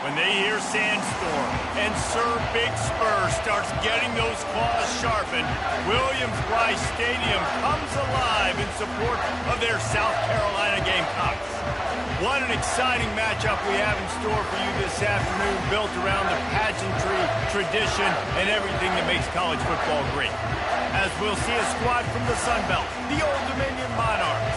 When they hear Sandstorm and Sir Big Spur starts getting those claws sharpened, Williams-Brice Stadium comes alive in support of their South Carolina Gamecocks. What an exciting matchup we have in store for you this afternoon, built around the pageantry, tradition, and everything that makes college football great. As we'll see a squad from the Sun Belt, the Old Dominion Monarchs,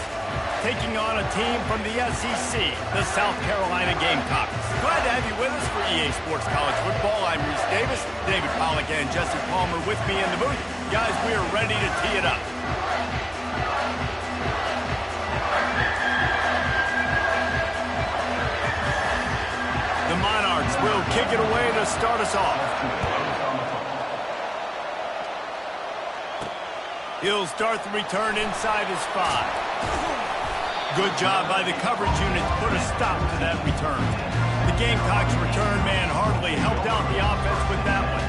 taking on a team from the SEC, the South Carolina Gamecocks. Glad to have you with us for EA Sports College Football. I'm Reese Davis, David Pollack and Jesse Palmer with me in the booth. Guys, we are ready to tee it up. The Monarchs will kick it away to start us off. He'll start the return inside his 5. Good job by the coverage unit to put a stop to that return. The Gamecocks return man hardly helped out the offense with that one.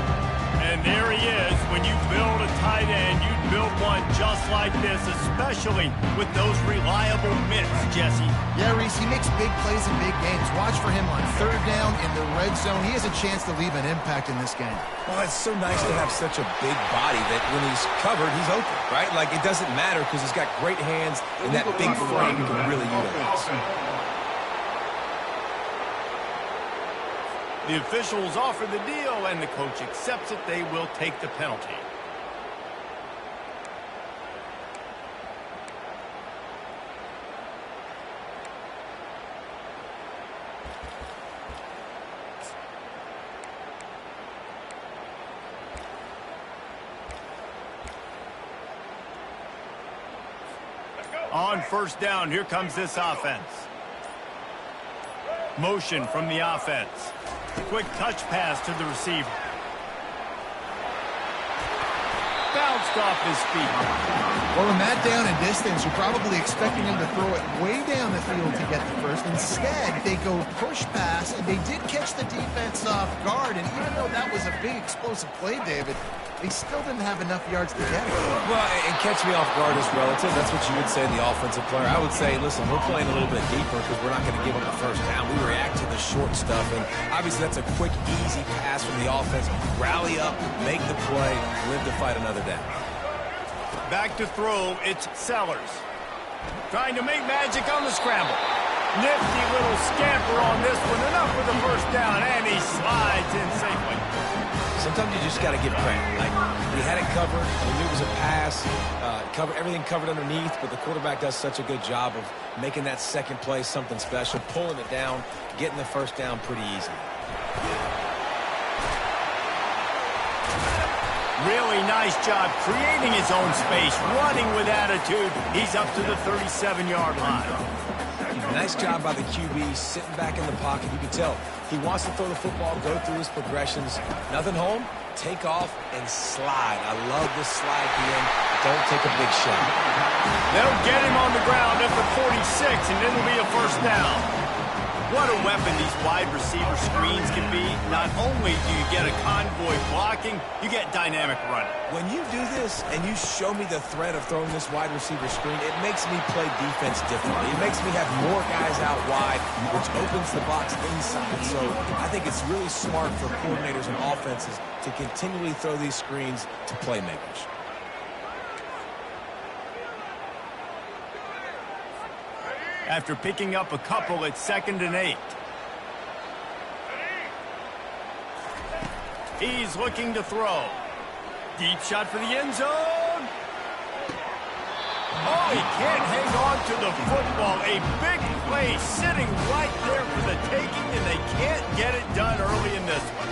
And there he is. When you build a tight end, you build one just like this, especially with those reliable mitts, Jesse. Yeah, Reese, he makes big plays in big games. Watch for him on third down in the red zone. He has a chance to leave an impact in this game. Well, it's so nice to have such a big body that when he's covered, he's open, right? Like, it doesn't matter because he's got great hands, and that big frame can really utilize. The officials offer the deal, and the coach accepts it. They will take the penalty. On first down, here comes this offense. Motion from the offense. Quick touch pass to the receiver. Bounced off his feet. Well, in that down and distance, you're probably expecting him to throw it way down the field to get the first. Instead, they go push pass, and they did catch the defense off guard. And even though that was a big explosive play, David, they still didn't have enough yards to get it. Well, and catch me off guard is relative. That's what you would say to the offensive player. I would say, listen, we're playing a little bit deeper because we're not going to give them the first down. We react to the short stuff, and obviously that's a quick, easy pass from the offense. Rally up, make the play, live to fight another down. Back to throw, it's Sellers. Trying to make magic on the scramble. Nifty little scamper on this one. Enough for the first down, and he slides in safely. Sometimes you just got to give credit. Like, he had it covered. He knew it was a pass. Everything covered underneath, but the quarterback does such a good job of making that second play something special, pulling it down, getting the first down pretty easy. Really nice job creating his own space, running with attitude. He's up to the 37-yard line. Nice job by the QB, sitting back in the pocket. You can tell he wants to throw the football, go through his progressions. Nothing home, take off, and slide. I love this slide at the end. Don't take a big shot. They'll get him on the ground at the 46, and it'll be a first down. What a weapon these wide receiver screens can be. Not only do you get a convoy blocking, you get dynamic running. When you do this and you show me the threat of throwing this wide receiver screen, it makes me play defense differently. It makes me have more guys out wide, which opens the box inside. So I think it's really smart for coordinators and offenses to continually throw these screens to playmakers. After picking up a couple, it's 2nd and 8. He's looking to throw. Deep shot for the end zone. Oh, he can't hang on to the football. A big play sitting right there for the taking, and they can't get it done early in this one.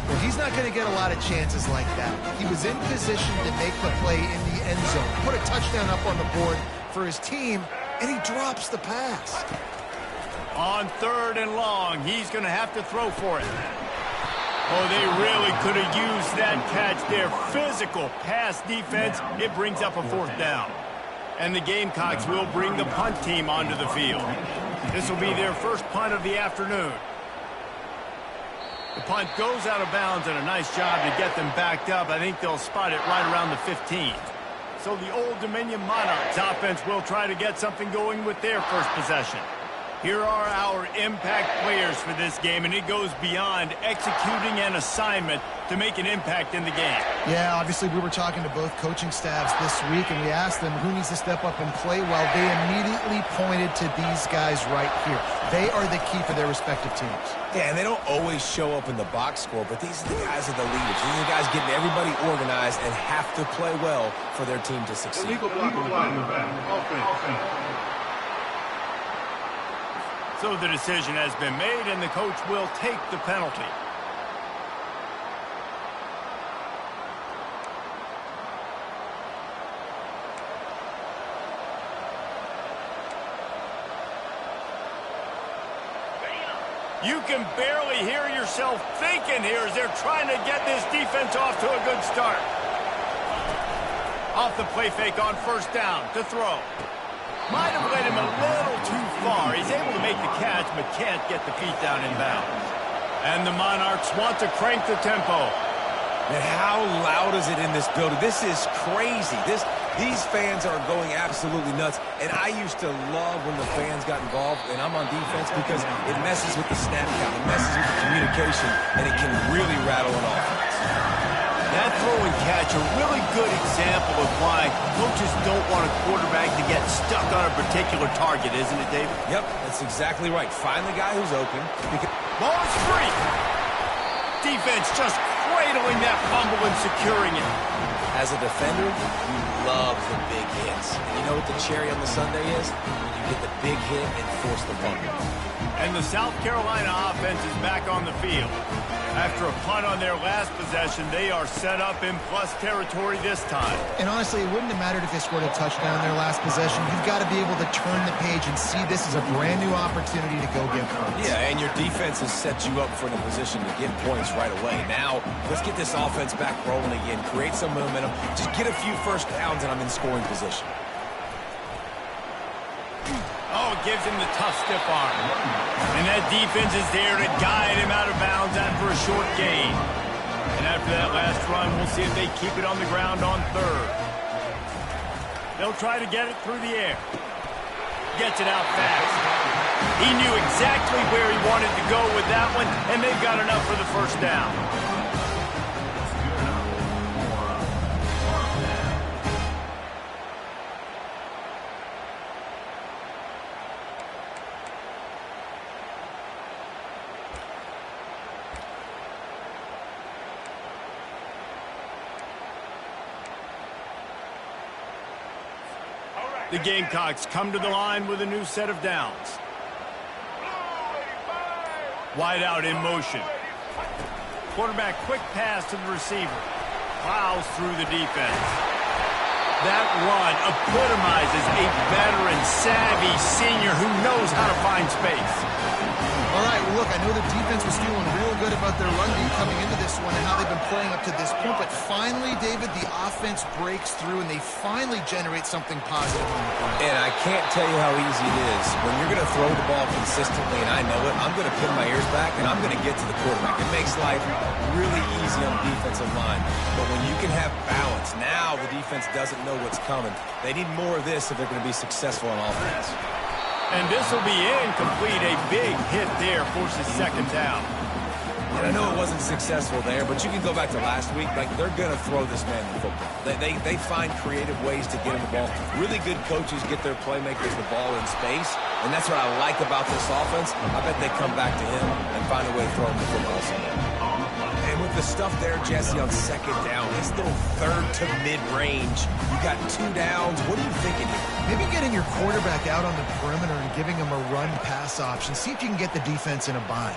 Well, he's not going to get a lot of chances like that. He was in position to make the play in the end zone, put a touchdown up on the board for his team, and he drops the pass. On 3rd and long, he's going to have to throw for it. Oh, they really could have used that catch there. Physical pass defense. It brings up a 4th down. And the Gamecocks will bring the punt team onto the field. This will be their first punt of the afternoon. The punt goes out of bounds, and a nice job to get them backed up. I think they'll spot it right around the 15. So the Old Dominion Monarchs offense will try to get something going with their first possession. Here are our impact players for this game, and it goes beyond executing an assignment to make an impact in the game. Yeah, obviously we were talking to both coaching staffs this week, and we asked them who needs to step up and play well. They immediately pointed to these guys right here. They are the key for their respective teams. Yeah, and they don't always show up in the box score, but these are the guys that are the leaders. These are the guys getting everybody organized and have to play well for their team to succeed. Illegal block in the back. Offense. So the decision has been made, and the coach will take the penalty. You can barely hear yourself thinking here as they're trying to get this defense off to a good start. Off the play fake on 1st down to throw. Might have led him a little too far. He's able to make the catch, but can't get the feet down in bounds. And the Monarchs want to crank the tempo. And how loud is it in this building? This is crazy. These fans are going absolutely nuts. And I used to love when the fans got involved, and I'm on defense because it messes with the snap count. It messes with the communication, and it can really rattle an offense. That throw and catch, a really good example of why coaches don't want a quarterback to get stuck on a particular target, isn't it, David? Yep, that's exactly right. Find the guy who's open. Ball is free. Defense just cradling that fumble and securing it. As a defender, you love the big hits. And you know what the cherry on the sundae is? When you get the big hit and force the fumble. And the South Carolina offense is back on the field. After a punt on their last possession, they are set up in plus territory this time. And honestly, it wouldn't have mattered if they scored a touchdown in their last possession. You've got to be able to turn the page and see this as a brand new opportunity to go get points. Yeah, and your defense has set you up for the position to get points right away. Now, let's get this offense back rolling again, create some momentum, just get a few 1st downs, and I'm in scoring position. Oh, it gives him the tough stiff arm. And that defense is there to guide him out of bounds after a short gain. And after that last run, we'll see if they keep it on the ground on 3rd. They'll try to get it through the air. Gets it out fast. He knew exactly where he wanted to go with that one, and they've got enough for the 1st down. The Gamecocks come to the line with a new set of downs. Wide out in motion. Quarterback quick pass to the receiver. Plows through the defense. That run epitomizes a veteran, savvy senior who knows how to find space. All right, well, look, I know the defense was feeling real good about their run D coming into this one and how they've been playing up to this point, but finally, David, the offense breaks through and they finally generate something positive on the ground. And I can't tell you how easy it is. When you're going to throw the ball consistently, and I know it, I'm going to pin my ears back and I'm going to get to the quarterback. It makes life really easy on the defensive line. But when you can have balance, now the defense doesn't know what's coming. They need more of this if they're going to be successful on offense. And this will be incomplete. A big hit there forces 2nd down. And I know it wasn't successful there, but you can go back to last week. Like, they're going to throw this man the football. They find creative ways to get him the ball. Really good coaches get their playmakers the ball in space, and that's what I like about this offense. I bet they come back to him and find a way to throw him the football somewhere. And with the stuff there, Jesse, on 2nd down, this little 3rd to mid-range, you got 2 downs. What are you thinking here? Maybe getting your quarterback out on the perimeter and giving him a run-pass option. See if you can get the defense in a bind.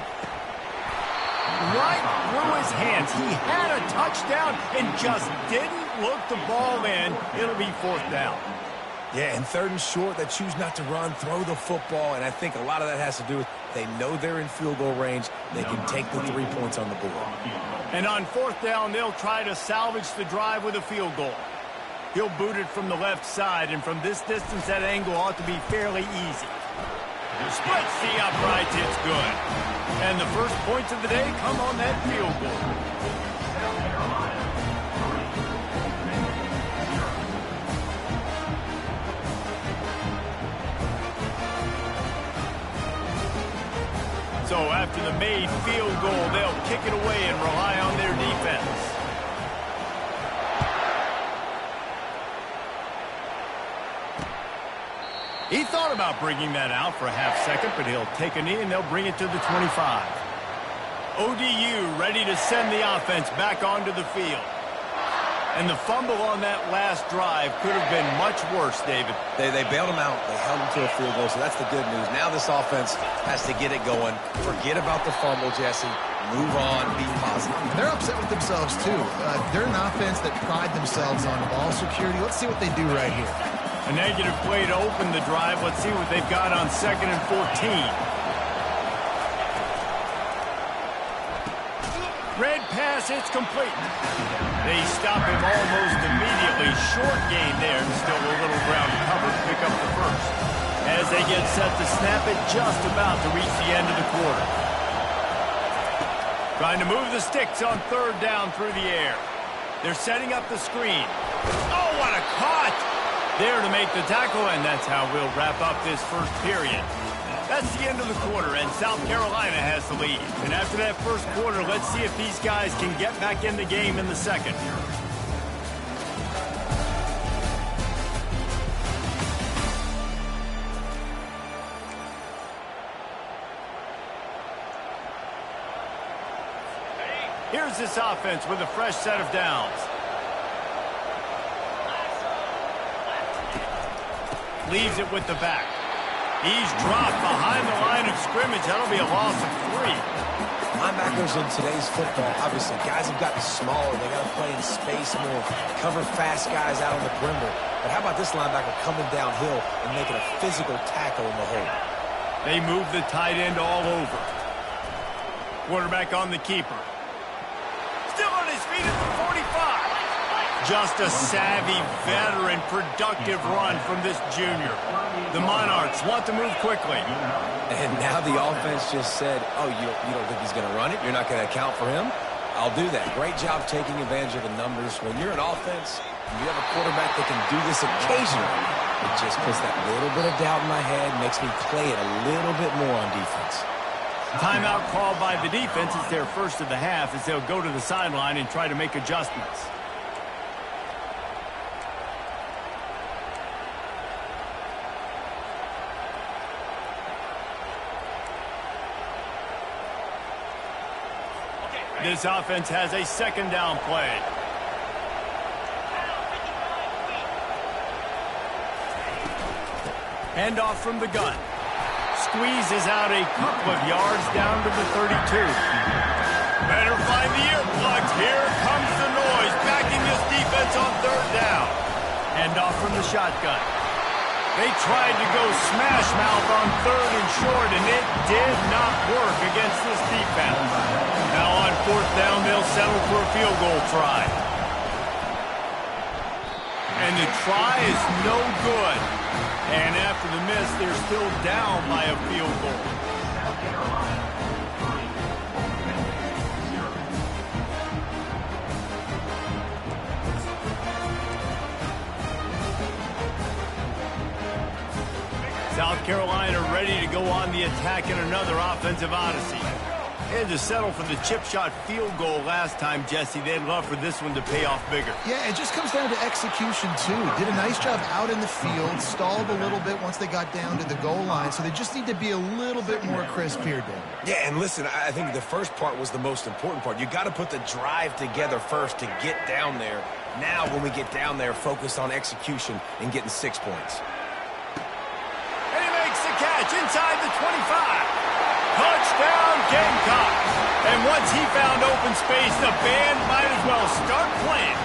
Right through his hands. He had a touchdown and just didn't look the ball in. It'll be 4th down. Yeah, and 3rd and short, they choose not to run, throw the football, and I think a lot of that has to do with they know they're in field goal range. They can take the 3 points on the board. And on 4th down, they'll try to salvage the drive with a field goal. He'll boot it from the left side, and from this distance, that angle ought to be fairly easy. Splits the uprights, it's good. And the first points of the day come on that field goal. So after the made field goal, they'll kick it away and rely on their defense. He thought about bringing that out for a half second, but he'll take a knee and they'll bring it to the 25. ODU ready to send the offense back onto the field. And the fumble on that last drive could have been much worse, David. They bailed him out. They held him to a field goal, so that's the good news. Now this offense has to get it going. Forget about the fumble, Jesse. Move on. Be positive. They're upset with themselves, too. They're an offense that pride themselves on ball security. Let's see what they do right here. A negative play to open the drive. Let's see what they've got on 2nd and 14. Red pass, it's complete. They stop him almost immediately. Short gain there, and still a little ground cover to pick up the first. As they get set to snap it, just about to reach the end of the quarter. Trying to move the sticks on 3rd down through the air. They're setting up the screen. Oh, what a cut! There to make the tackle, and that's how we'll wrap up this first period. That's the end of the quarter, and South Carolina has the lead. And after that first quarter, let's see if these guys can get back in the game in the second. Here's this offense with a fresh set of downs. Leaves it with the back. He's dropped behind the line of scrimmage. That'll be a loss of 3. Linebackers in today's football, obviously, guys have gotten smaller. They got to play in space more, cover fast guys out on the perimeter. But how about this linebacker coming downhill and making a physical tackle in the hole? They move the tight end all over. Quarterback on the keeper. Still on his feet at the 45. Just a savvy, veteran, productive run from this junior. The Monarchs want to move quickly. And now the offense just said, oh, you don't think he's going to run it? You're not going to account for him? I'll do that. Great job taking advantage of the numbers. When you're an offense, you have a quarterback that can do this occasionally. It just puts that little bit of doubt in my head, makes me play it a little bit more on defense. Timeout called by the defense. It's their first of the half as they'll go to the sideline and try to make adjustments. This offense has a 2nd down play. Handoff from the gun. Squeezes out a couple of yards down to the 32. Better find the earplugs. Here comes the noise. Backing this defense on 3rd down. Handoff from the shotgun. They tried to go smash mouth on 3rd and short, and it did not work against this defense. Now on 4th down, they'll settle for a field goal try. And the try is no good. And after the miss, they're still down by a field goal. South Carolina ready to go on the attack in another offensive odyssey. And to settle for the chip shot field goal last time, Jesse, they'd love for this one to pay off bigger. Yeah, it just comes down to execution, too. Did a nice job out in the field, stalled a little bit once they got down to the goal line, so they just need to be a little bit more crisp here, Dan. Yeah, and listen, I think the first part was the most important part. You got to put the drive together first to get down there. Now, when we get down there, focus on execution and getting 6 points. And he makes the catch inside the 25. Touchdown, Gamecocks. And once he found open space, the band might as well start playing.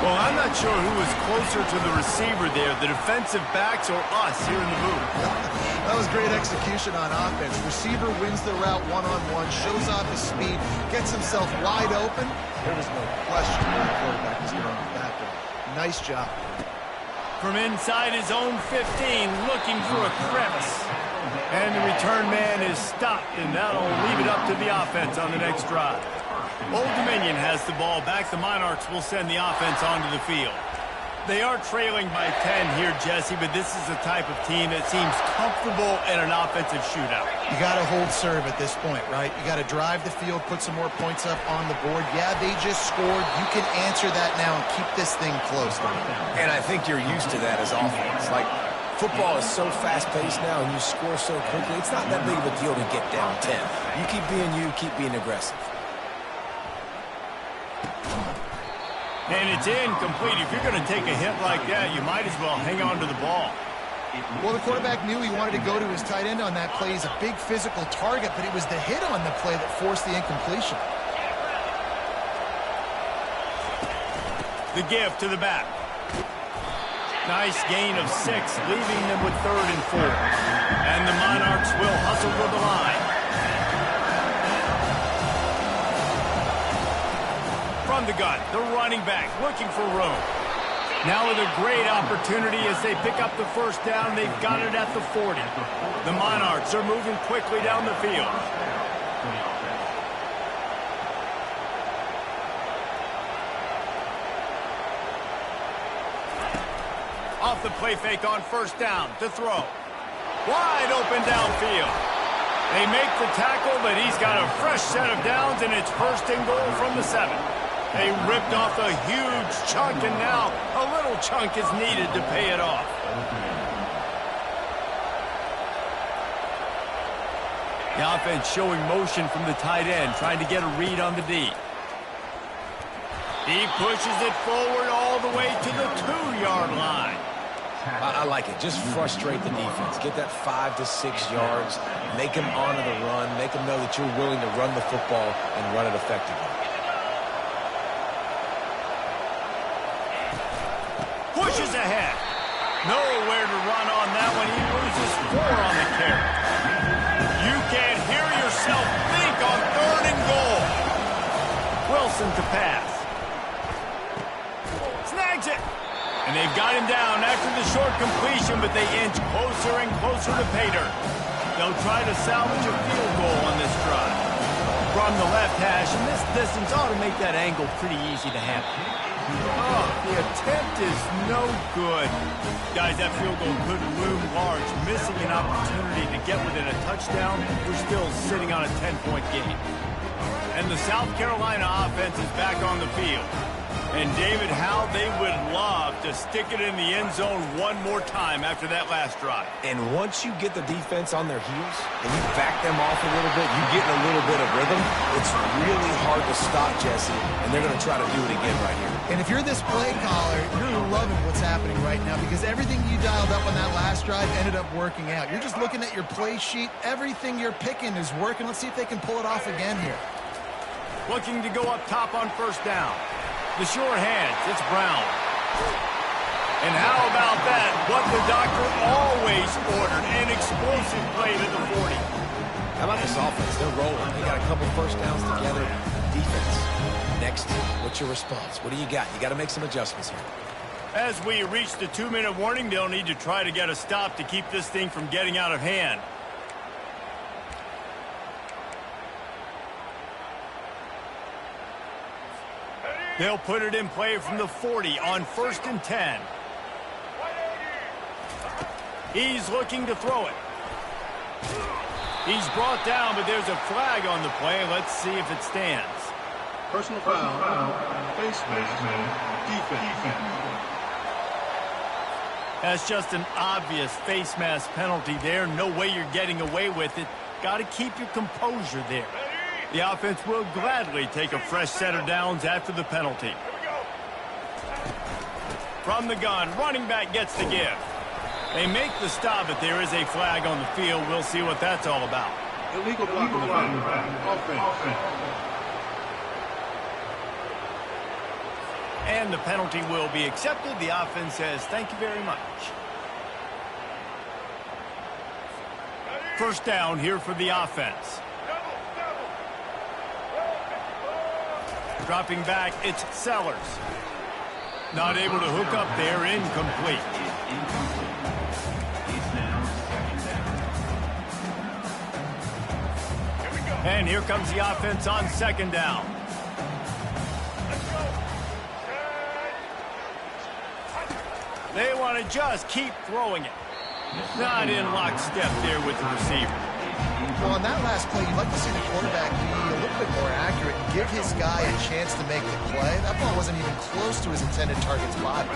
Well, I'm not sure who was closer to the receiver there, the defensive backs or us here in the booth. That was great execution on offense. Receiver wins the route one-on-one, shows off his speed, gets himself wide open. There was no question where the quarterback was going with that one. Nice job. From inside his own 15, looking for a crevice. And the return man is stopped, and that'll leave it up to the offense on the next drive. Old Dominion has the ball back. The Monarchs will send the offense onto the field. They are trailing by 10 here, Jesse, but this is the type of team that seems comfortable in an offensive shootout. You got to hold serve at this point, right? You got to drive the field, put some more points up on the board. Yeah, they just scored. You can answer that now and keep this thing close. And I think you're used to that as offense. Like, football is so fast-paced now and you score so quickly, it's not that big of a deal to get down 10. You keep being you, keep being aggressive. And it's incomplete. If you're going to take a hit like that, you might as well hang on to the ball. Well, the quarterback knew he wanted to go to his tight end on that play. He's a big physical target, but it was the hit on the play that forced the incompletion. The give to the back. Nice gain of 6, leaving them with 3rd and 4. And the Monarchs will hustle to the line. From the gun, the running back looking for room. Now with a great opportunity as they pick up the first down. They've got it at the 40. The Monarchs are moving quickly down the field. Off the play fake on first down to throw. Wide open downfield. They make the tackle, but he's got a fresh set of downs, and it's 1st and goal from the 7. They ripped off a huge chunk, and now a little chunk is needed to pay it off. The offense showing motion from the tight end, trying to get a read on the D. He pushes it forward all the way to the 2-yard line. I like it. Just frustrate the defense. Get that 5 to 6 yards. Make them honor the run. Make them know that you're willing to run the football and run it effectively. Pushes ahead. Nowhere to run on that one. He loses 4 on the carry. You can't hear yourself think on 3rd and goal. Wilson to pass. Snags it. And they've got him down after the short completion, but they inch closer and closer to pay dirt. They'll try to salvage a field goal on this drive. From the left hash, and this distance ought to make that angle pretty easy to handle. Oh, the attempt is no good. Guys, that field goal could loom large. Missing an opportunity to get within a touchdown. We're still sitting on a 10-point game. And the South Carolina offense is back on the field. And David, how they would love to stick it in the end zone one more time after that last drive. And once you get the defense on their heels and you back them off a little bit, you get in a little bit of rhythm, it's really hard to stop, Jesse, and they're going to try to do it again right here. And if you're this play caller, you're loving what's happening right now because everything you dialed up on that last drive ended up working out. You're just looking at your play sheet. Everything you're picking is working. Let's see if they can pull it off again here. Looking to go up top on first down. The sure hands, it's Brown. And how about that? What the doctor always ordered, an explosive play to the 40. How about this offense? They're rolling. They got a couple first downs together. Defense. Next, what's your response? What do you got? You got to make some adjustments here. As we reach the 2-minute warning, they'll need to try to get a stop to keep this thing from getting out of hand. They'll put it in play from the 40 on 1st and 10. He's looking to throw it. He's brought down, but there's a flag on the play. Let's see if it stands. Personal foul, face mask, defense. That's just an obvious face mask penalty there. No way you're getting away with it. Got to keep your composure there. The offense will gladly take a fresh set of downs after the penalty. From the gun, running back gets the give. They make the stop, but there is a flag on the field. We'll see what that's all about. Illegal block on the back. Offense. And the penalty will be accepted. The offense says thank you very much. First down here for the offense. Dropping back, it's Sellers. Not able to hook up there, incomplete. And here comes the offense on second down. They want to just keep throwing it. Not in lockstep there with the receiver. Well, on that last play, you'd like to see the quarterback be a little bit more accurate and give his guy a chance to make the play. That ball wasn't even close to his intended target's body.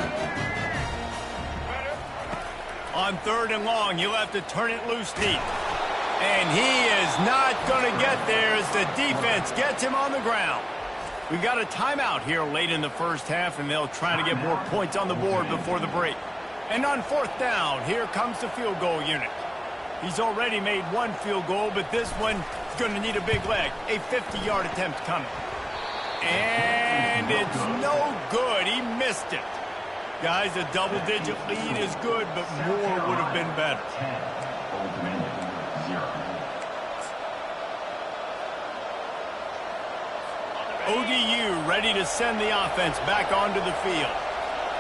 On third and long, you'll have to turn it loose deep. And he is not going to get there as the defense gets him on the ground. We got a timeout here late in the first half, and they'll try to get more points on the board before the break. And on fourth down, here comes the field goal unit. He's already made one field goal, but this one is going to need a big leg. A 50-yard attempt coming. And it's no good. He missed it. Guys, a double-digit lead is good, but more would have been better. ODU ready to send the offense back onto the field.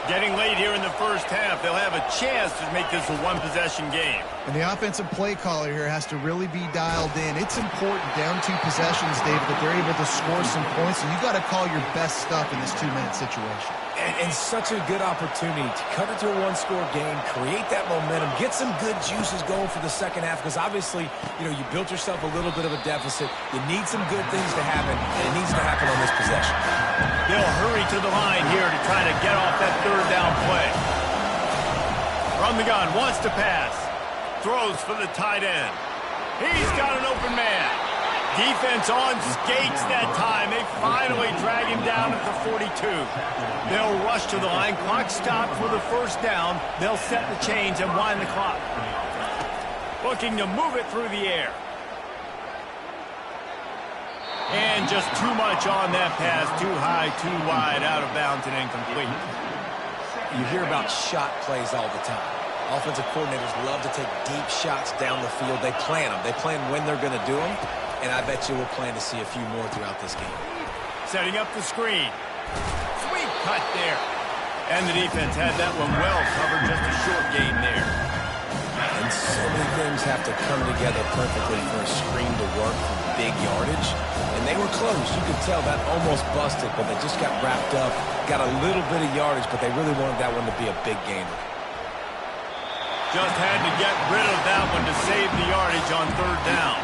Getting late here in the first half, they'll have a chance to make this a one-possession game. And the offensive play caller here has to really be dialed in. It's important down 2 possessions, David, that they're able to score some points, and you got to call your best stuff in this 2-minute situation. And such a good opportunity to cut it to a one-score game, create that momentum, get some good juices going for the second half, because obviously, you built yourself a little bit of a deficit. You need some good things to happen, and it needs to happen on this possession. They'll hurry to the line here to try to get off that third down play. From the gun, wants to pass. Throws for the tight end. He's got an open man. Defense on skates that time. They finally drag him down at the 42. They'll rush to the line. Clock stopped for the first down. They'll set the chains and wind the clock. Looking to move it through the air. And just too much on that pass. Too high, too wide, out of bounds and incomplete. You hear about shot plays all the time. Offensive coordinators love to take deep shots down the field. They plan them. They plan when they're going to do them. And I bet you we'll plan to see a few more throughout this game. Setting up the screen. Sweet cut there. And the defense had that one well covered. Just a short gain there. And so many things have to come together perfectly for a screen to work for big yardage. And they were close. You could tell that almost busted, but they just got wrapped up. Got a little bit of yardage, but they really wanted that one to be a big gainer. Just had to get rid of that one to save the yardage on third down.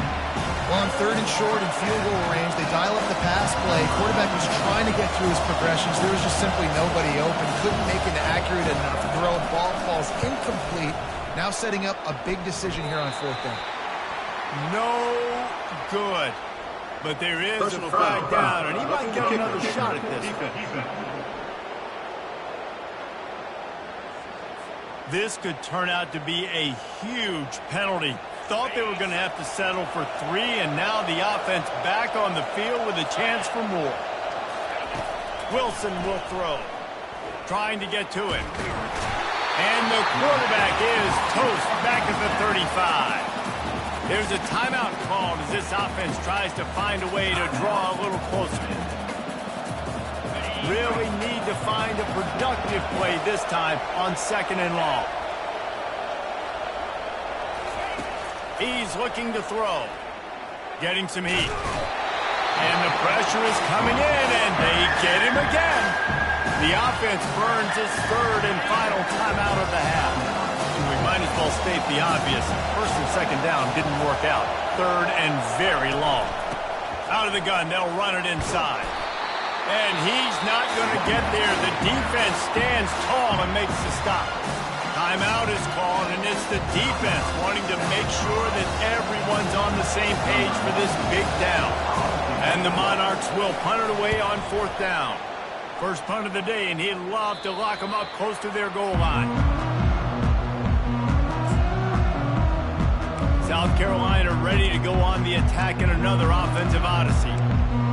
Well, on third and short and field goal range, they dial up the pass play. Quarterback was trying to get through his progressions. There was just simply nobody open. Couldn't make an accurate enough throw. Ball falls incomplete. Now setting up a big decision here on fourth down. No good. But there is a flag down, and he might get another shot at this. This could turn out to be a huge penalty. Thought they were going to have to settle for 3, and now the offense back on the field with a chance for more. Wilson will throw. Trying to get to it. And the quarterback is toast back at the 35. There's a timeout called as this offense tries to find a way to draw a little closer. Really need to find a productive play this time on second and long. He's looking to throw. Getting some heat. And the pressure is coming in, and they get him again. The offense burns its third and final timeout of the half. We might as well state the obvious. First and second down didn't work out. Third and very long. Out of the gun, they'll run it inside. And he's not going to get there. The defense stands tall and makes the stop. Timeout is called, and it's the defense wanting to make sure that everyone's on the same page for this big down. And the Monarchs will punt it away on fourth down. First punt of the day, and he'd love to lock them up close to their goal line. South Carolina ready to go on the attack in another offensive odyssey.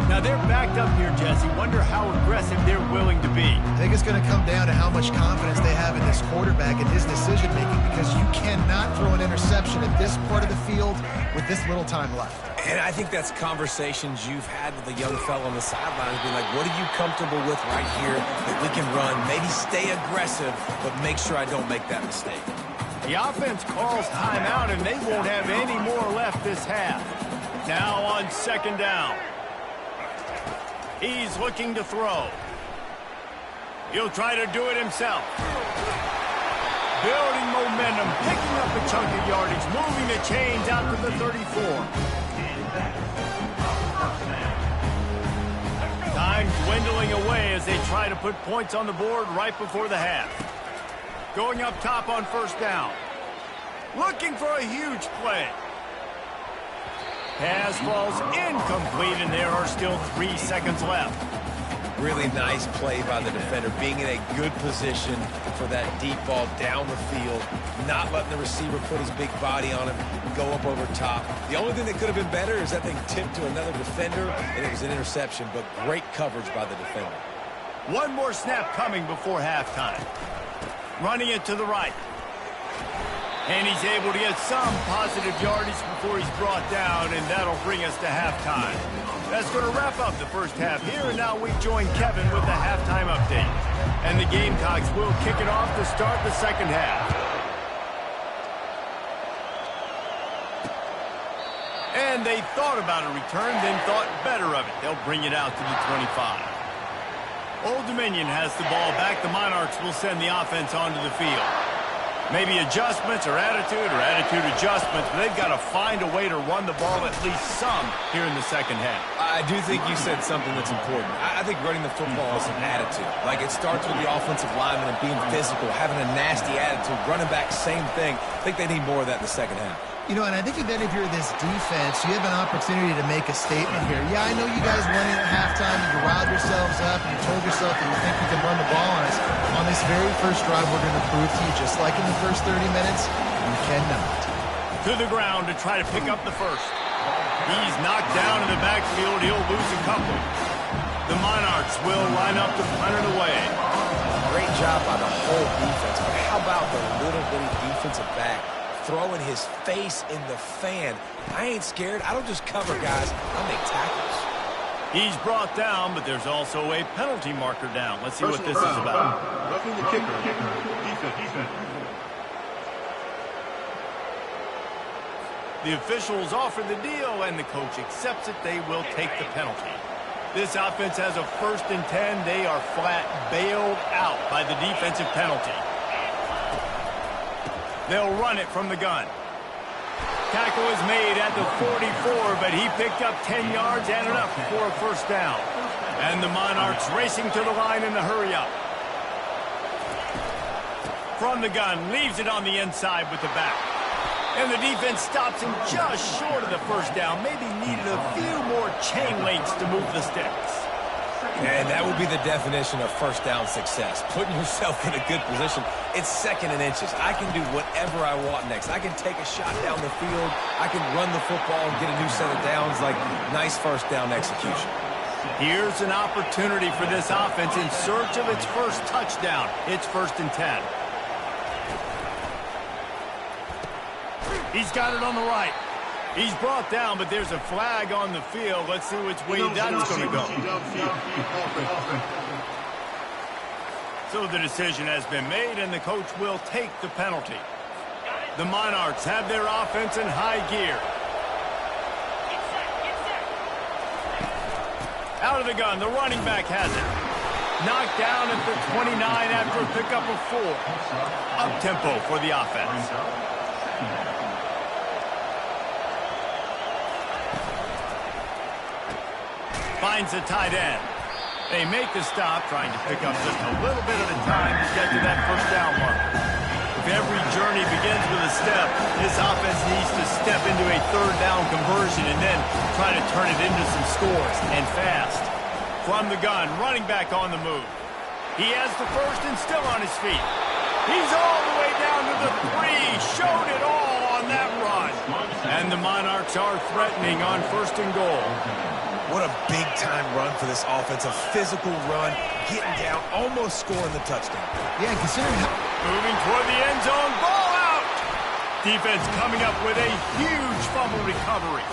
Now they're backed up here, Jesse. Wonder how aggressive they're willing to be. I think it's going to come down to how much confidence they have in this quarterback and his decision-making, because you cannot throw an interception at this part of the field with this little time left. And I think that's conversations you've had with a young fellow on the sidelines, being like, what are you comfortable with right here that we can run? Maybe stay aggressive, but make sure I don't make that mistake. The offense calls timeout, and they won't have any more left this half. Now on second down. He's looking to throw. He'll try to do it himself. Building momentum, picking up a chunk of yardage, moving the chains out to the 34. Time dwindling away as they try to put points on the board right before the half. Going up top on first down. Looking for a huge play. Pass falls incomplete, and there are still 3 seconds left. Really nice play by the defender, being in a good position for that deep ball down the field, not letting the receiver put his big body on him, go up over top. The only thing that could have been better is that thing tipped to another defender, and it was an interception, but great coverage by the defender. One more snap coming before halftime. Running it to the right. And he's able to get some positive yardage before he's brought down, and that'll bring us to halftime. That's going to wrap up the first half here, and now we join Kevin with the halftime update. And the Gamecocks will kick it off to start the second half. And they thought about a return, then thought better of it. They'll bring it out to the 25. Old Dominion has the ball back. The Monarchs will send the offense onto the field. Maybe adjustments or attitude adjustments, but they've got to find a way to run the ball at least some here in the second half. I do think you said something that's important. I think running the football is an attitude. Like, it starts with the offensive lineman and being physical, having a nasty attitude. Running back, same thing. I think they need more of that in the second half. You know, and I think then if you're this defense, you have an opportunity to make a statement here. Yeah, I know you guys won it at halftime, and you riled yourselves up, and you told yourself that you think you can run the ball on us. On this very first drive, we're going to prove to you, just like in the first 30 minutes, you cannot. To the ground to try to pick up the first. He's knocked down in the backfield. He'll lose a couple. The Monarchs will line up to punt it away. Great job by the whole defense, but how about the little bitty defensive back throwing his face in the fan? I ain't scared. I don't just cover guys. I make tackles. He's brought down, but there's also a penalty marker down. Let's see what this is about. Roughing the kicker. Defense. The officials offer the deal, and the coach accepts it. They will take the penalty. This offense has a 1st and 10. They are flat bailed out by the defensive penalty. They'll run it from the gun. Tackle is made at the 44, but he picked up 10 yards and enough for a first down. And the Monarchs racing to the line in the hurry-up. From the gun, leaves it on the inside with the back. And the defense stops him just short of the first down. Maybe needed a few more chain links to move the sticks. And that would be the definition of first down success. Putting yourself in a good position. It's 2nd and inches. I can do whatever I want next. I can take a shot down the field. I can run the football and get a new set of downs. Like, nice first down execution. Here's an opportunity for this offense in search of its first touchdown. It's 1st and 10. He's got it on the right. He's brought down, but there's a flag on the field. Let's see which way that's going to go. So the decision has been made, and the coach will take the penalty. The Monarchs have their offense in high gear. Out of the gun, the running back has it. Knocked down at the 29 after a pickup of 4. Up-tempo for the offense. Finds the tight end. They make the stop, trying to pick up just a little bit at a time to get to that first down mark. If every journey begins with a step, this offense needs to step into a 3rd down conversion and then try to turn it into some scores, and fast. From the gun, running back on the move. He has the first and still on his feet. He's all the way down to the 3. Showed it all on that run. And the Monarchs are threatening on 1st and goal. What a big-time run for this offense. A physical run, getting down, almost scoring the touchdown. Yeah, considering how... Moving toward the end zone, ball out! Defense coming up with a huge fumble recovery.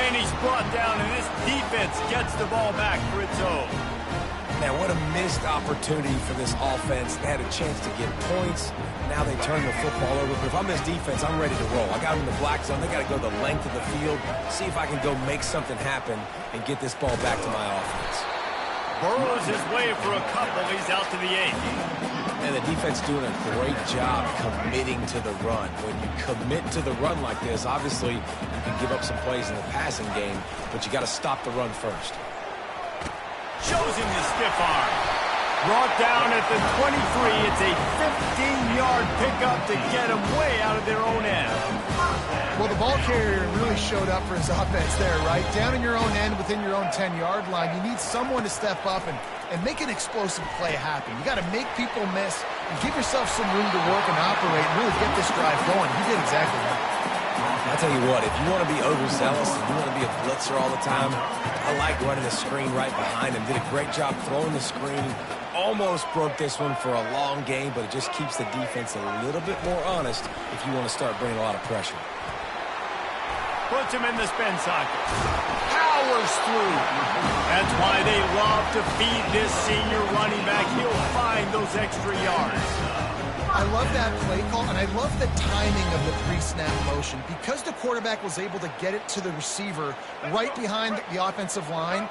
And he's brought down, and this defense gets the ball back for its own. Man, what a missed opportunity for this offense. They had a chance to get points. Now they turn the football over. But if I'm this defense, I'm ready to roll. I got them in the black zone. They got to go the length of the field, see if I can go make something happen and get this ball back to my offense. Burrows his way for a couple. He's out to the 8. And the defense doing a great job committing to the run. When you commit to the run like this, obviously you can give up some plays in the passing game, but you got to stop the run first. Shows him the stiff arm. Brought down at the 23. It's a 15-yard pickup to get him way out of their own end. Well, the ball carrier really showed up for his offense there, right? Down in your own end, within your own 10-yard line. You need someone to step up and make an explosive play happen. You got to make people miss and give yourself some room to work and operate and really get this drive going. He did exactly that. I'll tell you what, if you want to be overzealous, if you want to be a blitzer all the time, I like running the screen right behind him. Did a great job throwing the screen. Almost broke this one for a long game, but it just keeps the defense a little bit more honest if you want to start bringing a lot of pressure. Puts him in the spin socket. Powers through. That's why they love to feed this senior running back. He'll find those extra yards. I love that play call, and I love the timing of the pre-snap motion. Because the quarterback was able to get it to the receiver right behind the offensive line,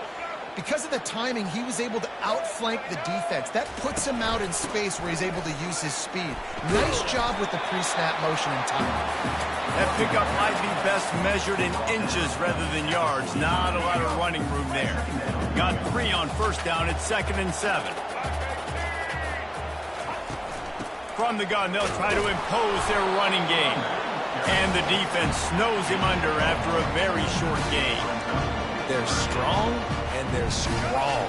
because of the timing, he was able to outflank the defense. That puts him out in space where he's able to use his speed. Nice job with the pre-snap motion and timing. That pickup might be best measured in inches rather than yards. Not a lot of running room there. Got 3 on first down. It's 2nd and 7. From the gun, they'll try to impose their running game. And the defense snows him under after a very short game. They're strong and they're strong.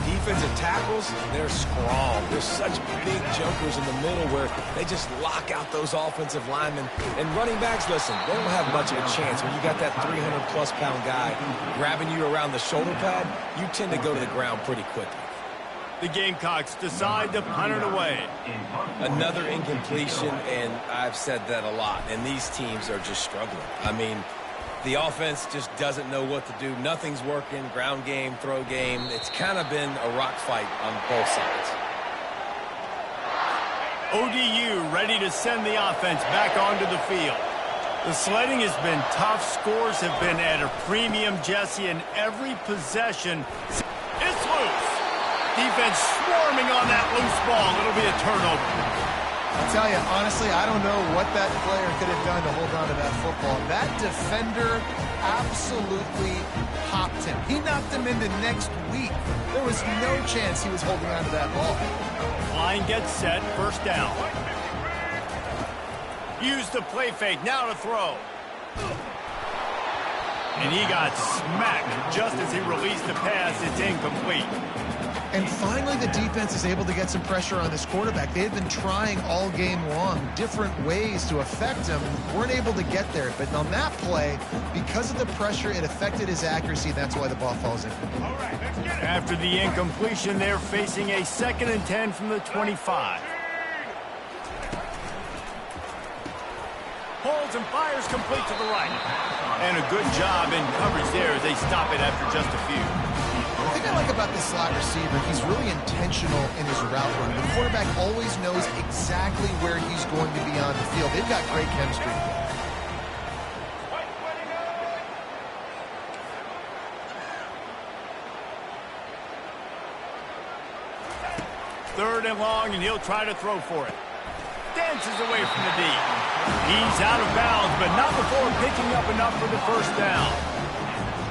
Defensive tackles, they're strong. There's such big jumpers in the middle where they just lock out those offensive linemen. And running backs, listen, they don't have much of a chance. When you got that 300-plus pound guy grabbing you around the shoulder pad, you tend to go to the ground pretty quickly. The Gamecocks decide to punt it away. Another incompletion, and I've said that a lot, and these teams are just struggling. I mean, the offense just doesn't know what to do. Nothing's working. Ground game, throw game. It's kind of been a rock fight on both sides. ODU ready to send the offense back onto the field. The sledding has been tough. Scores have been at a premium, Jesse, and every possession is loose. Defense swarming on that loose ball. It'll be a turnover. I'll tell you, honestly, I don't know what that player could have done to hold on to that football. That defender absolutely hopped him. He knocked him into next week. There was no chance he was holding on to that ball. Line gets set, first down. Use the play fake, now to throw. And he got smacked just as he released the pass. It's incomplete. And finally, the defense is able to get some pressure on this quarterback. They had been trying all game long different ways to affect him. Weren't able to get there. But on that play, because of the pressure, it affected his accuracy. That's why the ball falls in. All right, let's get it. After the incompletion, they're facing a 2nd and 10 from the 25. Holds and fires complete to the right. And a good job in coverage there as they stop it after just a few. The thing I like about this slot receiver, he's really intentional in his route run. The quarterback always knows exactly where he's going to be on the field. They've got great chemistry together. Third and long, and he'll try to throw for it. Dances away from the D. He's out of bounds, but not before picking up enough for the first down.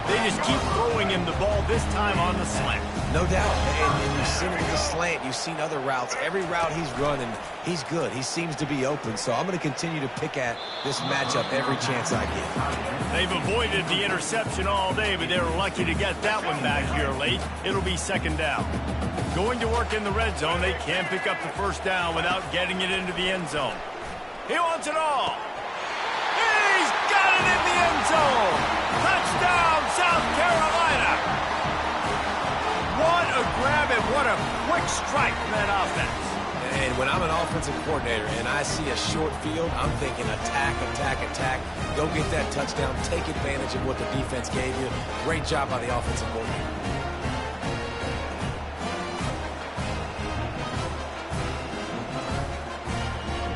They just keep throwing him the ball, this time on the slant. No doubt. And you've seen it with the slant. You've seen other routes. Every route he's running, he's good. He seems to be open. So I'm going to continue to pick at this matchup every chance I get. They've avoided the interception all day, but they're lucky to get that one back here late. It'll be 2nd down. Going to work in the red zone. They can't pick up the first down without getting it into the end zone. He wants it all. He's got it in the end zone. Touchdown, South Carolina. strike from that offense. And when I'm an offensive coordinator and I see a short field, I'm thinking attack, attack, attack. Go get that touchdown. Take advantage of what the defense gave you. Great job by the offensive coordinator.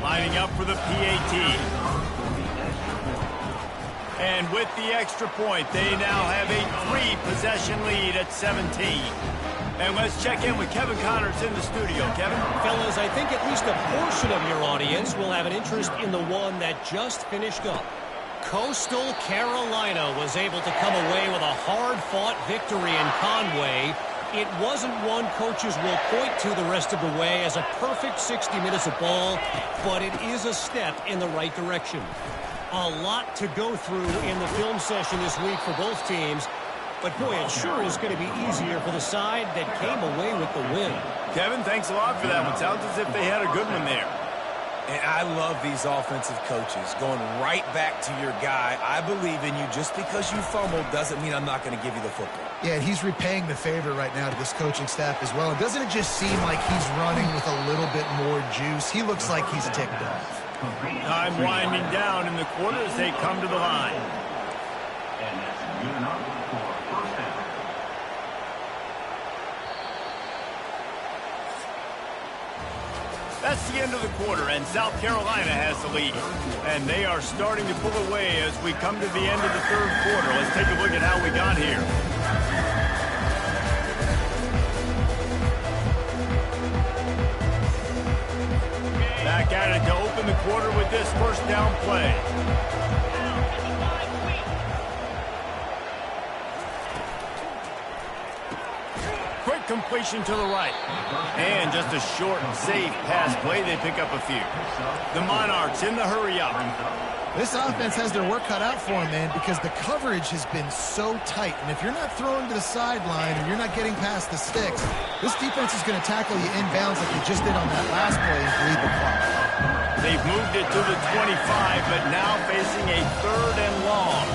Lining up for the PAT. And with the extra point, they now have a 3-possession lead at 17. And let's check in with Kevin Connors in the studio. Kevin? Fellas, I think at least a portion of your audience will have an interest in the one that just finished up. Coastal Carolina was able to come away with a hard-fought victory in Conway. It wasn't one coaches will point to the rest of the way as a perfect 60 minutes of ball, but it is a step in the right direction. A lot to go through in the film session this week for both teams. But, boy, it sure is going to be easier for the side that came away with the win. Kevin, thanks a lot for that one. Sounds as if they had a good one there. And I love these offensive coaches going right back to your guy. I believe in you. Just because you fumbled doesn't mean I'm not going to give you the football. Yeah, he's repaying the favor right now to this coaching staff as well. And doesn't it just seem like he's running with a little bit more juice? He looks like he's ticked off. Time winding down in the quarter as they come to the line. And that's good enough for first down. That's the end of the quarter, and South Carolina has the lead. And they are starting to pull away as we come to the end of the third quarter. Let's take a look at how we got here. Back at it to open the quarter with this first down play. Quick completion to the right. And just a short and safe pass play. They pick up a few. The Monarchs in the hurry up. This offense has their work cut out for them, man, because the coverage has been so tight. And if you're not throwing to the sideline and you're not getting past the sticks, this defense is going to tackle you inbounds like they just did on that last play and bleed the clock. They've moved it to the 25, but now facing a 3rd and long.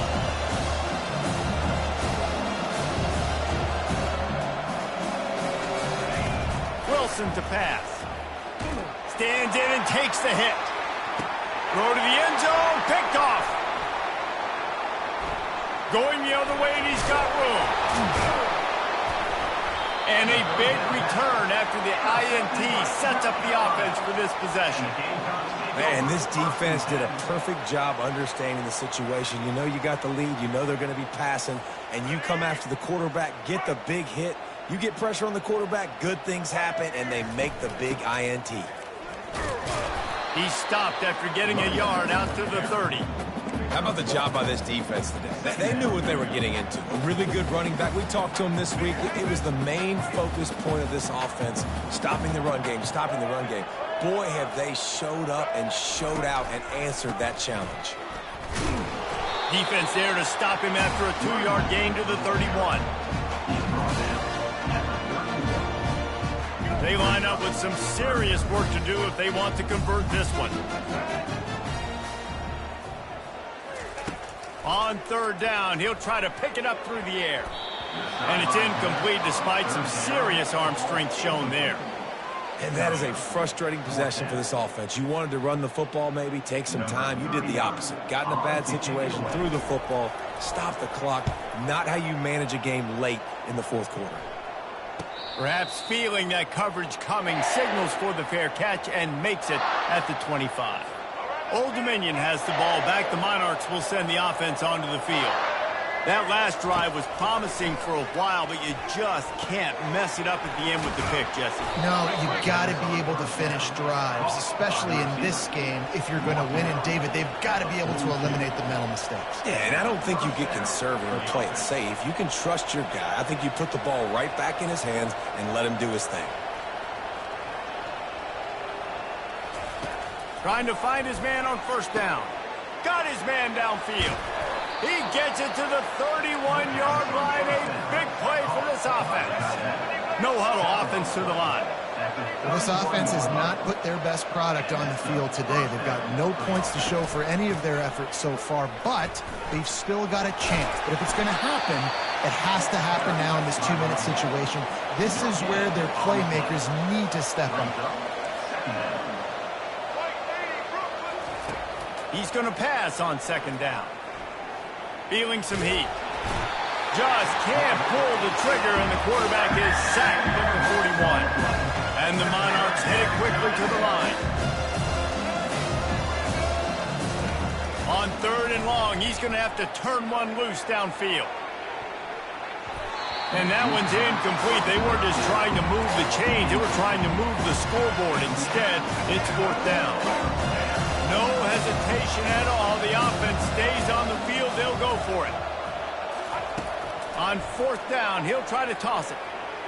Wilson to pass. Stands in and takes the hit. Throw to the end zone, picked off. Going the other way, and he's got room. And a big return after the INT sets up the offense for this possession. Man, this defense did a perfect job understanding the situation. You know you got the lead. You know they're going to be passing. And you come after the quarterback, get the big hit. You get pressure on the quarterback, good things happen, and they make the big INT. He stopped after getting a yard out to the 30. How about the job by this defense today? They knew what they were getting into. A really good running back. We talked to him this week. It was the main focus point of this offense, stopping the run game, stopping the run game. Boy, have they showed up and showed out and answered that challenge. Defense there to stop him after a 2-yard gain to the 31. They line up with some serious work to do if they want to convert this one. On 3rd down, he'll try to pick it up through the air. And it's incomplete despite some serious arm strength shown there. And that is a frustrating possession for this offense. You wanted to run the football, maybe take some time. You did the opposite. Got in a bad situation, threw the football, stopped the clock. Not how you manage a game late in the 4th quarter. Perhaps feeling that coverage coming, signals for the fair catch and makes it at the 25. Old Dominion has the ball back. The Monarchs will send the offense onto the field. That last drive was promising for a while, but you just can't mess it up at the end with the pick, Jesse. No, you got to be able to finish drives, especially in this game. If you're going to win, and David, they've got to be able to eliminate the mental mistakes. Yeah, and I don't think you get conservative or play it safe. You can trust your guy. I think you put the ball right back in his hands and let him do his thing. Trying to find his man on 1st down. Got his man downfield. He gets it to the 31-yard line. A big play for this offense. No huddle offense to the line. Well, this offense has not put their best product on the field today. They've got no points to show for any of their efforts so far, but they've still got a chance. But if it's going to happen, it has to happen now in this 2-minute situation. This is where their playmakers need to step up. He's going to pass on second down. Feeling some heat. Just can't pull the trigger, and the quarterback is sacked at the 41. And the Monarchs head it quickly to the line. On 3rd and long, he's going to have to turn one loose downfield. And that one's incomplete. They weren't just trying to move the chains. They were trying to move the scoreboard. Instead, it's 4th down. No hesitation at all. The offense stays on the field. They'll go for it. On 4th down, he'll try to toss it.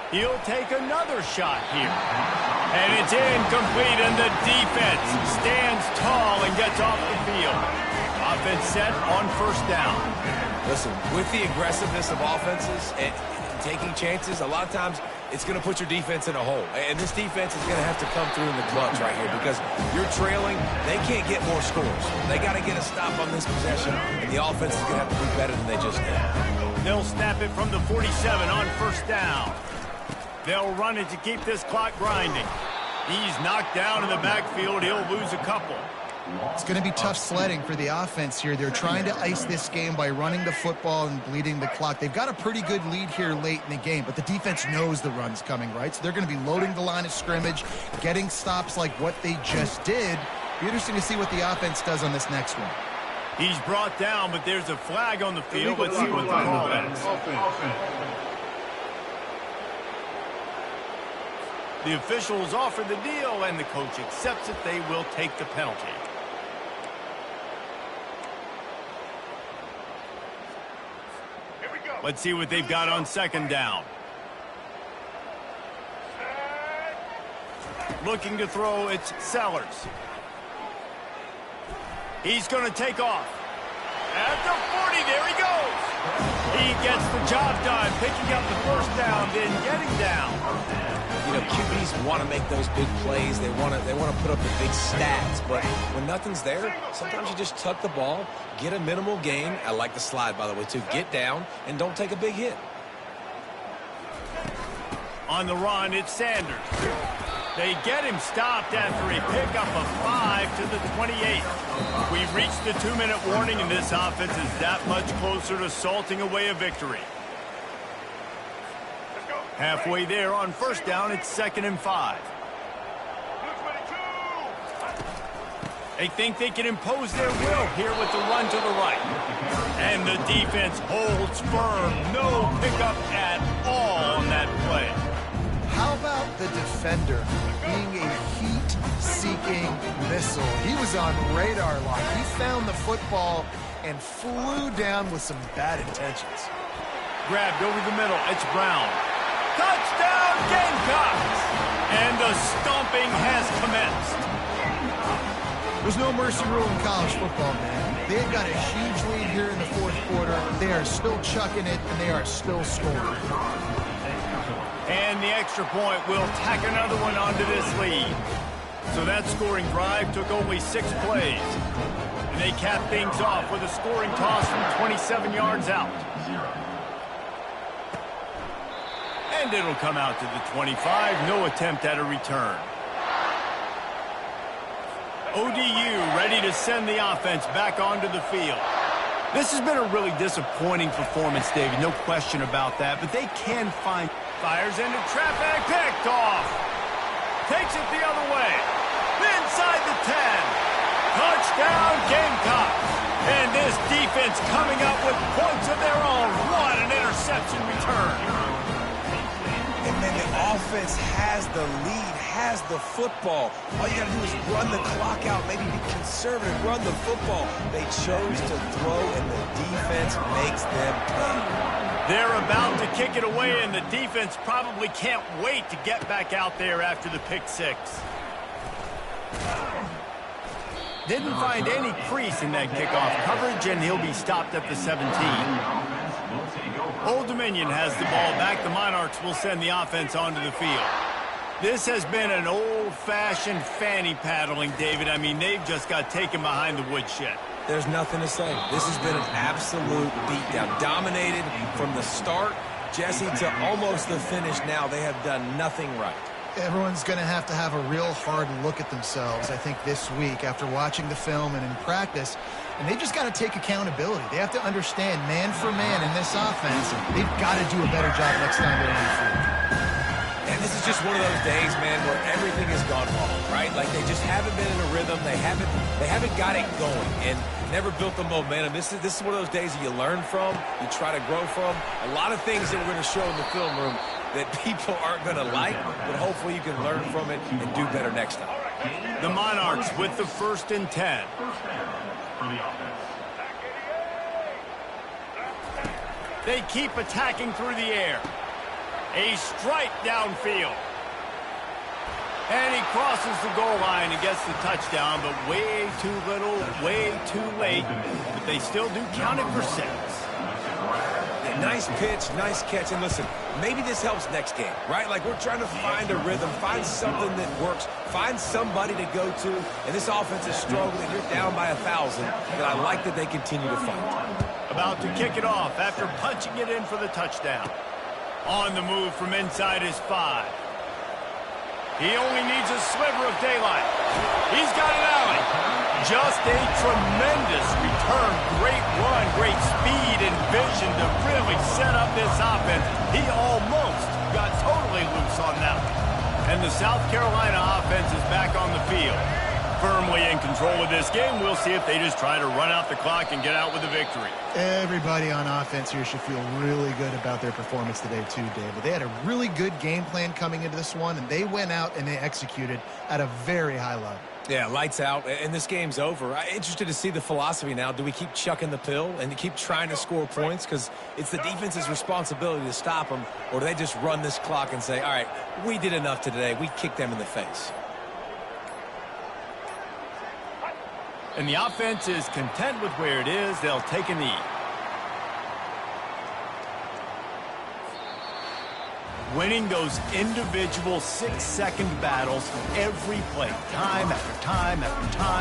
He'll take another shot here. And it's incomplete, and the defense stands tall and gets off the field. Offense set on 1st down. Listen, with the aggressiveness of offenses and taking chances, a lot of times it's going to put your defense in a hole. And this defense is going to have to come through in the clutch right here because you're trailing. They can't get more scores. They got to get a stop on this possession, and the offense is going to have to do better than they just did. They'll snap it from the 47 on 1st down. They'll run it to keep this clock grinding. He's knocked down in the backfield. He'll lose a couple. It's going to be tough sledding for the offense here. They're trying to ice this game by running the football and bleeding the clock. They've got a pretty good lead here late in the game, but the defense knows the run's coming, right? So they're going to be loading the line of scrimmage, getting stops like what they just did. Be interesting to see what the offense does on this next one. He's brought down, but there's a flag on the field. Let's see what the call is. The officials offer the deal, and the coach accepts it. They will take the penalty. Let's see what they've got on 2nd down. Looking to throw, it's Sellers. He's going to take off. At the 40, there he goes. He gets the job done, picking up the 1st down, then getting down. You know, QBs want to make those big plays. They want to put up the big stats. But when nothing's there, sometimes you just tuck the ball, get a minimal gain. I like the slide, by the way, too. Get down and don't take a big hit. On the run, it's Sanders. They get him stopped after a pickup of 5 to the 28. We've reached the 2-minute warning, and this offense is that much closer to salting away a victory. Halfway there on 1st down, it's 2nd and 5. They think they can impose their will here with the run to the right. And the defense holds firm. No pickup at all on that play. How about the defender being a heat-seeking missile? He was on radar lock. He found the football and flew down with some bad intentions. Grabbed over the middle. It's Brown. Touchdown, Gamecocks! And the stomping has commenced. There's no mercy rule in college football, man. They've got a huge lead here in the 4th quarter. They are still chucking it, and they are still scoring. And the extra point will tack another one onto this lead. So that scoring drive took only 6 plays. And they cap things off with a scoring toss from 27 yards out. And it'll come out to the 25. No attempt at a return. ODU ready to send the offense back onto the field. This has been a really disappointing performance, David. No question about that. But they can find... Fires into traffic, picked off. Takes it the other way. Inside the 10. Touchdown, Gamecocks. And this defense coming up with points of their own. What an interception return. And then the offense has the lead, has the football. All you got to do is run the clock out, maybe be conservative, run the football. They chose to throw, and the defense makes them pay. They're about to kick it away, and the defense probably can't wait to get back out there after the pick 6. Didn't find any crease in that kickoff coverage, and he'll be stopped at the 17. Old Dominion has the ball back. The Monarchs will send the offense onto the field. This has been an old-fashioned fanny paddling, David. I mean, they've just got taken behind the woodshed. There's nothing to say. This has been an absolute beatdown. Dominated from the start, Jesse, to almost the finish now. They have done nothing right. Everyone's going to have a real hard look at themselves, I think, this week after watching the film and in practice. And they've just got to take accountability. They have to understand, man for man in this offense, they've got to do a better job next time they're on the field. And this is just one of those days, man, where everything has gone wrong, right? Like they just haven't been in a rhythm. They haven't got it going and never built the momentum. This is one of those days that you learn from, you try to grow from. A lot of things that we're going to show in the film room that people aren't going to like, but hopefully you can learn from it and do better next time. The Monarchs with the 1st and 10. They keep attacking through the air. A strike downfield. And he crosses the goal line and gets the touchdown, but way too little, way too late. But they still do count it for 6. Nice pitch, nice catch. And listen, maybe this helps next game, right? Like we're trying to find a rhythm, find something that works, find somebody to go to. And this offense is struggling. You're down by 1,000, but I like that they continue to fight. About to kick it off after punching it in for the touchdown. On the move from inside his 5. He only needs a sliver of daylight. He's got an alley. Just a tremendous return. Great run, great speed and vision to really set up this offense. He almost got totally loose on that one. And the South Carolina offense is back on the field. Firmly in control of this game. We'll see if they just try to run out the clock and get out with a victory. Everybody on offense here should feel really good about their performance today too, David. They had a really good game plan coming into this one, and they went out and they executed at a very high level. Yeah, lights out, and this game's over. I'm interested to see the philosophy now. Do we keep chucking the pill and keep trying to score points? Because it's the defense's responsibility to stop them, or do they just run this clock and say, all right, we did enough today. We kicked them in the face. And the offense is content with where it is. They'll take a knee. Winning those individual 6-second battles every play, time after time after time.